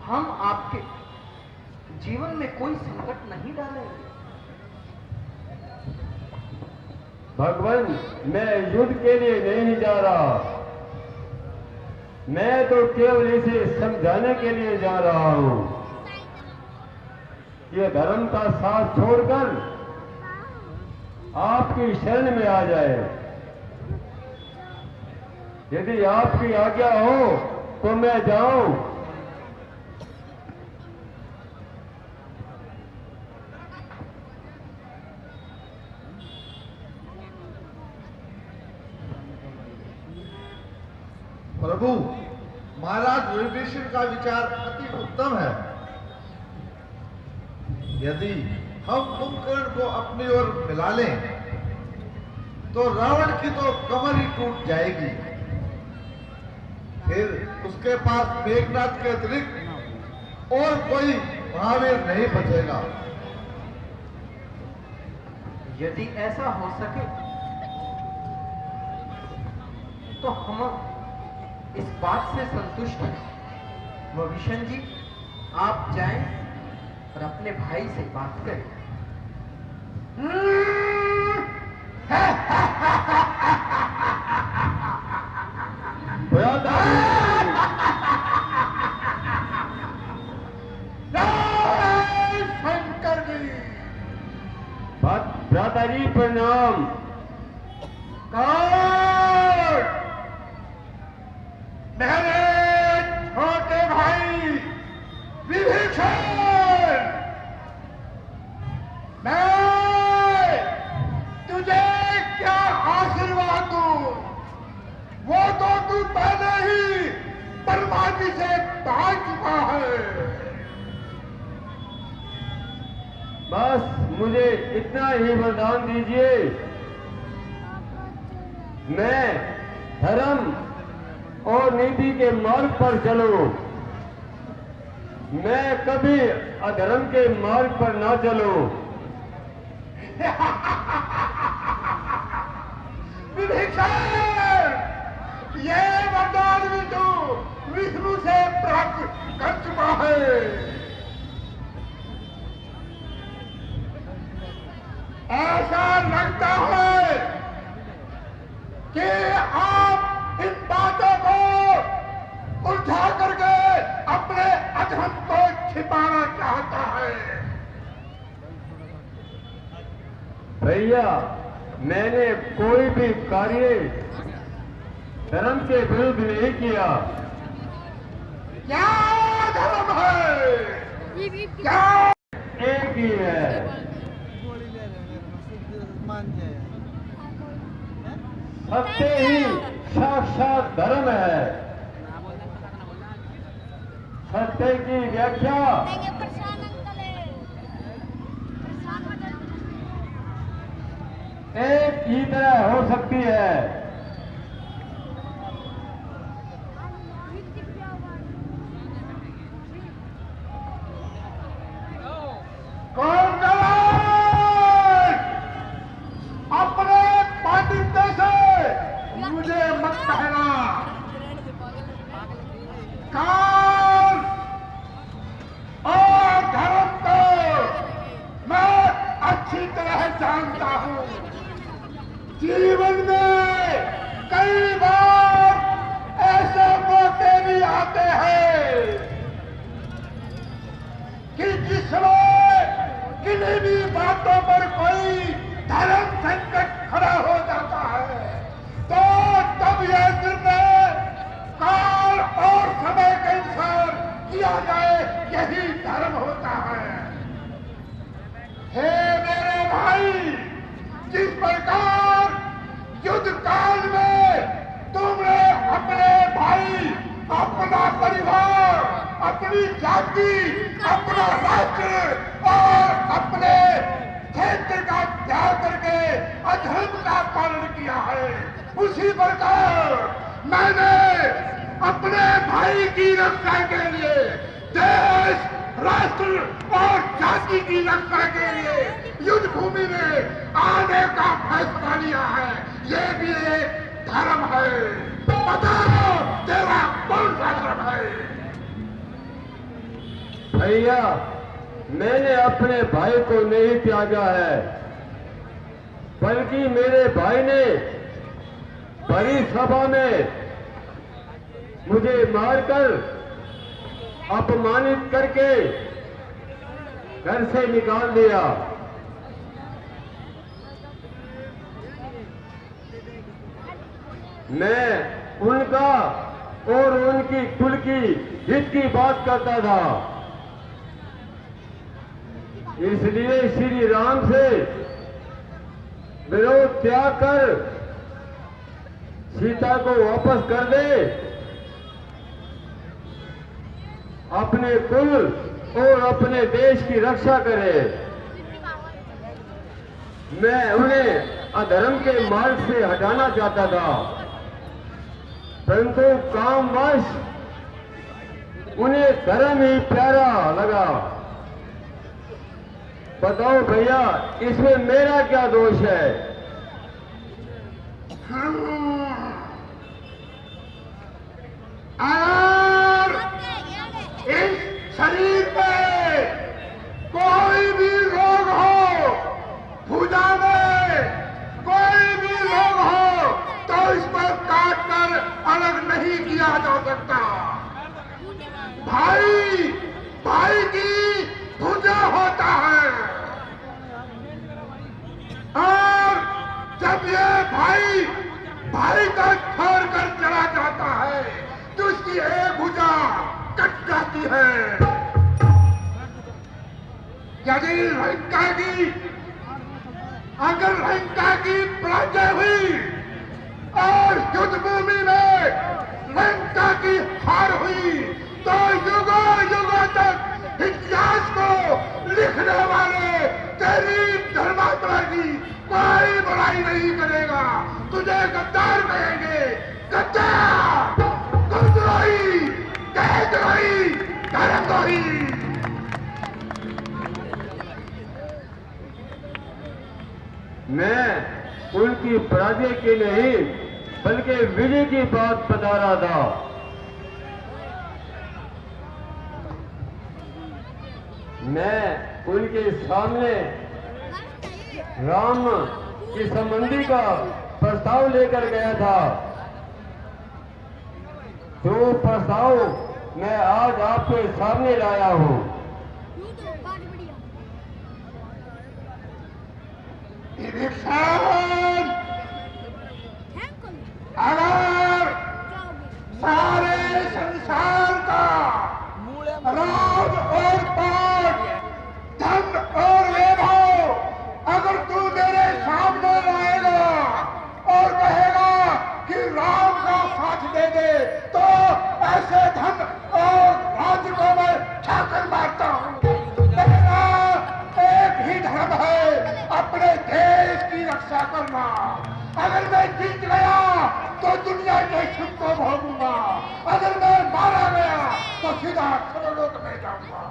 हम आपके जीवन में कोई संकट नहीं डालेंगे। भगवान, मैं युद्ध के लिए नहीं जा रहा, मैं तो केवल इसे समझाने के लिए जा रहा हूं कि धर्म का साथ छोड़कर आपकी शरण में आ जाए। यदि आपकी आज्ञा हो तो मैं जाऊं। प्रभु, महाराज युधिष्ठिर का विचार अति उत्तम है। यदि हम कुंभकर्ण को अपनी ओर मिला लें तो रावण की तो कमर ही टूट जाएगी। फिर उसके पास मेघनाथ के अतिरिक्त और कोई महावीर नहीं बचेगा। यदि ऐसा हो सके तो हम इस बात से संतुष्ट हैं। विभीषण जी, आप जाएं और अपने भाई से बात करें। शंकर जी, भ्राताजी प्रणाम। मेरे छोटे भाई विभीषण, मैं तुझे क्या आशीर्वाद दूं, वो तो तू पहले ही ब्रह्मा जी से पा चुका है। बस मुझे इतना ही वरदान दीजिए, मैं धर्म और नीति के मार्ग पर चलूं, मैं कभी अधर्म के मार्ग पर ना चलूं। विभीषण, ये वरदान भी तू विष्णु से प्राप्त कर चुका है। ऐसा लगता है कि आप इन बातों को उलझा करके अपने अधर्म को छिपाना चाहता है। भैया, मैंने कोई भी कार्य धर्म के विरुद्ध नहीं किया। क्या धर्म है? क्या एक ही है, सत्य ही साक्षात धर्म है। सत्य की व्याख्या एक ही तरह हो सकती है। कौन अपने पांडित्य से मुझे मत कहना। काल और धर्म को मैं अच्छी तरह जानता हूं। जीवन में कई बार ऐसे मौके भी आते हैं कि जिसमें किन्हीं भी बातों पर कोई धर्म संकट खड़ा हो जाता है, तो तब यह निर्णय काल और समय के अनुसार किया जाए, यही धर्म होता है। हे मेरे भाई, जिस प्रकार युद्ध काल में तुमने अपने भाई, अपना परिवार, अपनी जाति, अपना राष्ट्र और अपने क्षेत्र का त्याग करके अधर्म का पालन किया है, उसी प्रकार मैंने अपने भाई की रक्षा के लिए देश, राष्ट्र और जाति की रक्षा के लिए युद्ध भूमि में आने का फैसला लिया है। ये भी एक धर्म है। बताओ, तेरा कौन सा धर्म है? भैया, मैंने अपने भाई को नहीं त्यागा है, बल्कि मेरे भाई ने बड़ी सभा में मुझे मारकर अपमानित करके घर से निकाल दिया। मैं उनका और उनकी कुल की हित की बात करता था, इसलिए श्री राम से विरोध त्याग कर सीता को वापस कर दे, अपने कुल और अपने देश की रक्षा करे। मैं उन्हें अधर्म के मार्ग से हटाना चाहता था, परंतु कामवश उन्हें धर्म ही प्यारा लगा। बताओ भैया, इसमें मेरा क्या दोष है? अगर इस शरीर में कोई भी रोग हो, भुजा में कोई भी रोग हो, तो इसको काट कर अलग नहीं किया जा सकता। भाई भाई की भुजा होता है, और जब ये भाई भाई का छोड़ कर चला जाता है तो उसकी एक भुजा कट जाती है। यदि अगर लंका की पराजय हुई और युद्ध भूमि में लंका की हार हुई, तो युगों युगों तक इतिहास को लिखने वाले तेरी धर्मात्मा की कोई बुराई नहीं करेगा। तुझे गद्दार कहेंगे, गद्दार, गुरुद्रोही, देशद्रोही, धर्मद्रोही। मैं उनकी पराजय की नहीं, बल्कि विजय की बात बता रहा था। मैं उनके सामने राम की संबंधी का प्रस्ताव लेकर गया था, जो प्रस्ताव मैं आज आपके सामने लाया हूं। अगर सारे संसार का राज और पाठ, धन और वैभव अगर तू मेरे सामने लाएगा और कहेगा कि राम का साथ दे दे, तो ऐसे धन और राज्य को मैं ठाकर मारता हूं। मेरा एक ही धर्म है, अपने देश की रक्षा करना। अगर मैं जीत गया तो दुनिया के सुख को भोगूंगा, अगर मैं मारा गया तो सीधा स्वर्गलोक में जाऊंगा।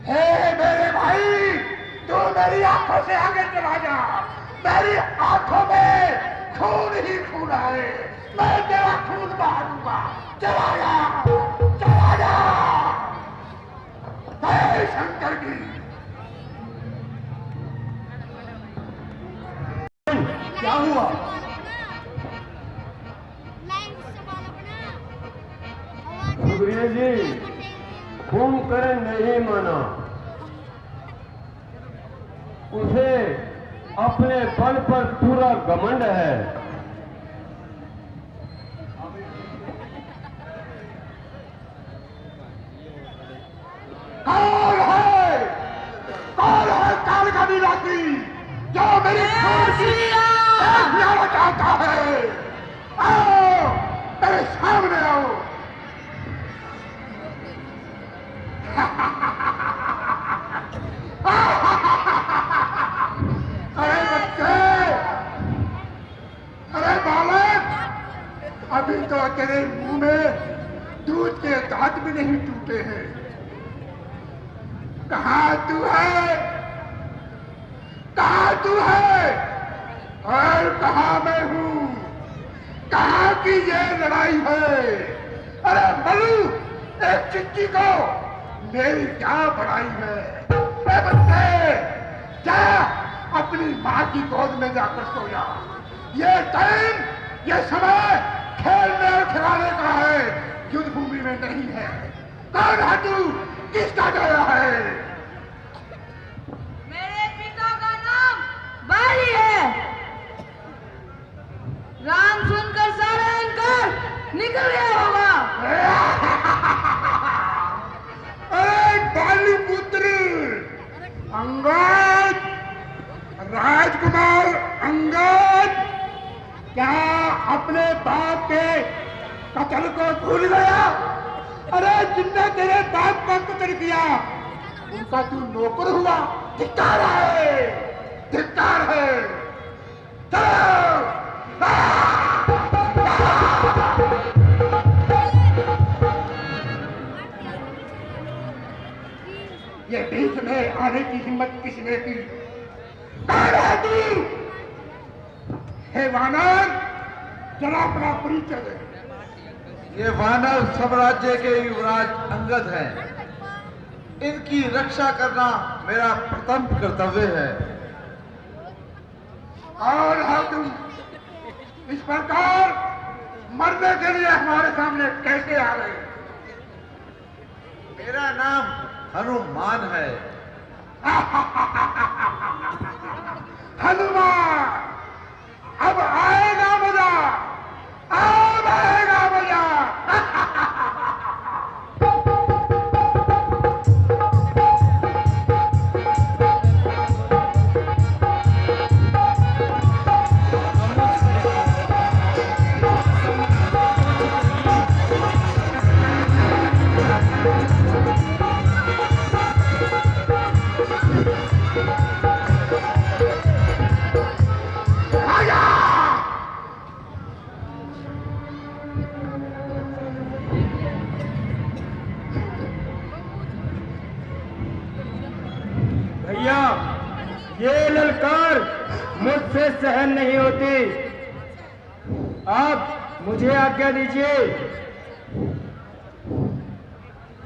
हे मेरे भाई, तू मेरी आंखों से आगे चला जा। मेरी आंखों में खून ही खून है, मैं तेरा खून बहाऊंगा। चला जा, चला जा। जय शंकर की। क्या हुआ? सुग्रीव जी, कुंभकर्ण नहीं माना, उसे अपने बल पर पूरा घमंड है। कौन है काल का विलासी जो मेरी खून की देखना चाहता है? आओ, मेरे सामने आओ। अरे बच्चे, अरे बालक, अभी तो तेरे मुंह में दूध के दांत भी नहीं टूटे हैं। कहाँ तू है? कहाँ तू है और कहाँ मैं हूँ? कहाँ की ये लड़ाई है? अरे मलू, एक चिट्ठी को मेरी क्या बड़ाई है। ए बच्चे, जा अपनी माँ की गोद में जाकर सो जा। ये टाइम, ये समय खेलने और खिलाने का है, युद्ध भूमि में नहीं है। कौन है तू? किसका गया है? मेरे पिता का नाम बाली है। राम सुनकर सारा इनकार निकल गया होगा। अरे बाली पुत्र अंगद, राजकुमार अंगद, क्या अपने बाप के कत्ल को भूल गया? अरे जिनने तेरे बाप का कत्ल किया उनका तू नौकर हुआ। धिक्कार है, धिक्कार है। चलो ये बीच में आने की हिम्मत किसने की? कौन है तू? हे वानर, जरा अपना परिचय दे। ये वानर साम्राज्य के युवराज अंगद हैं। इनकी रक्षा करना मेरा प्रथम कर्तव्य है। और है तुम इस प्रकार मरने के लिए हमारे सामने कैसे आ गए? मेरा नाम हनुमान है। हनुमान, अब आएगा मजा, अब आएगा मजा। भैया, ये ललकार मुझसे सहन नहीं होती। आप मुझे आज्ञा दीजिए,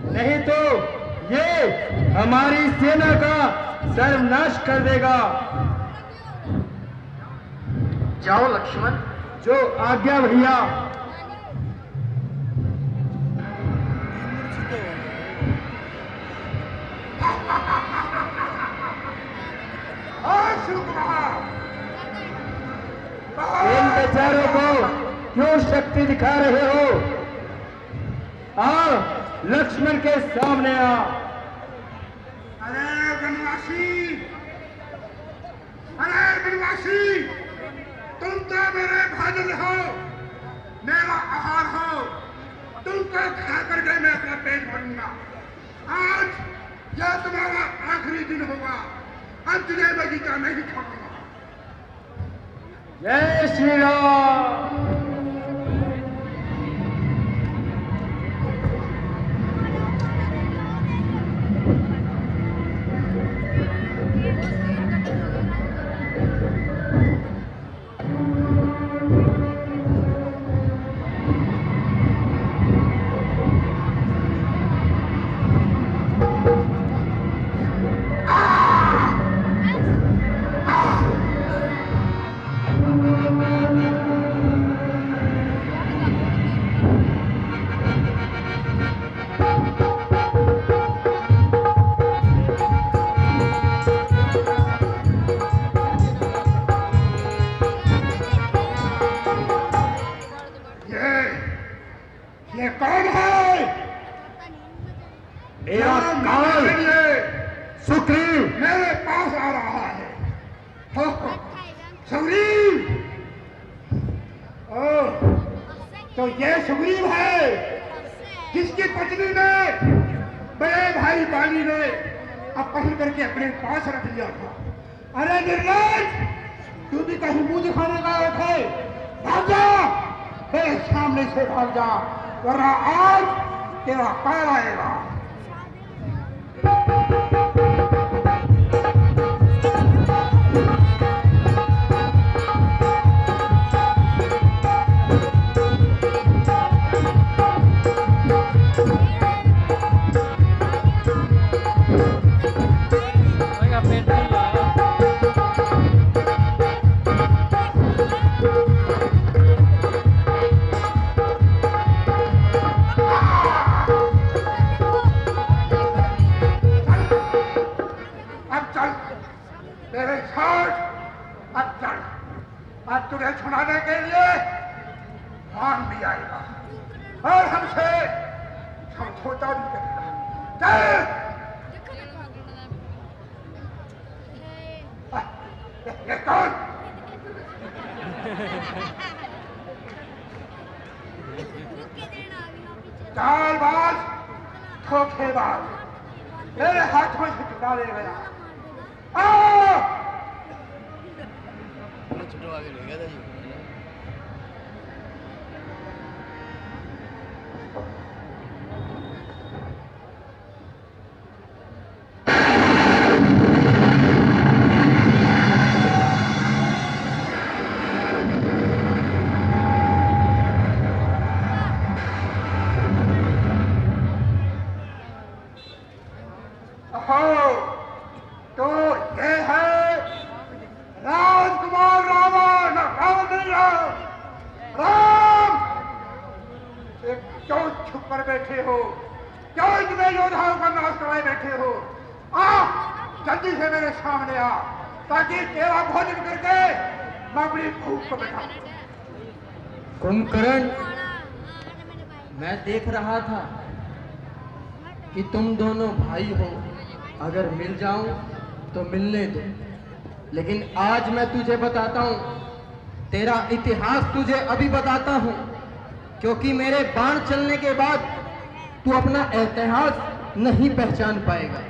नहीं तो ये हमारी सेना का सर्वनाश कर देगा। जाओ लक्ष्मण। जो आज्ञा भैया। इन बेचारों को क्यों शक्ति दिखा रहे हो? आओ लक्ष्मण के सामने आ। अरे वनवासी, अरे वनवासी, तुम तो मेरे भोजन हो, मेरा आहार हो। तुमको खा करके मैं अपना पेट भरूंगा। आज यह तुम्हारा आखिरी दिन होगा। अब तुझे बगीचा नहीं खाऊंगा। जय श्री राम। ये कौन है? मेरा काल सुग्रीव मेरे पास आ रहा है। हो, सुग्रीव। ओह, तो ये सुग्रीव है जिसकी पत्नी ने बड़े भाई बाली ने अपहरण करके अपने पास रख लिया था। अरे निर्लज, तू भी कहीं मुंह दिखाने गया थे? भाग जा, मेरे सामने से भाग जा, वरना आज तेरा काल आएगा। तुझे छुड़ाने के लिए मान भी आएगा और हमसे समझौता भी करेगा। चल ये कौन? चालबाज, धोखेबाज, मेरे हाथों से छुड़ा ले गया। आओ! तो ये है राजकुमार रावण, रावण नहीं राम। एक क्यों छुप कर बैठे हो? क्यों इतने योद्धाओं का नाश कराए बैठे हो? आ जल्दी से मेरे सामने आ, ताकि तेरा भोजन करके मैं अपनी भूख को बैठा। कुंभकर्ण, मैं देख रहा था कि तुम दोनों भाई हो, अगर मिल जाऊं तो मिलने दो, लेकिन आज मैं तुझे बताता हूं, तेरा इतिहास तुझे अभी बताता हूं, क्योंकि मेरे बाण चलने के बाद तू अपना इतिहास नहीं पहचान पाएगा।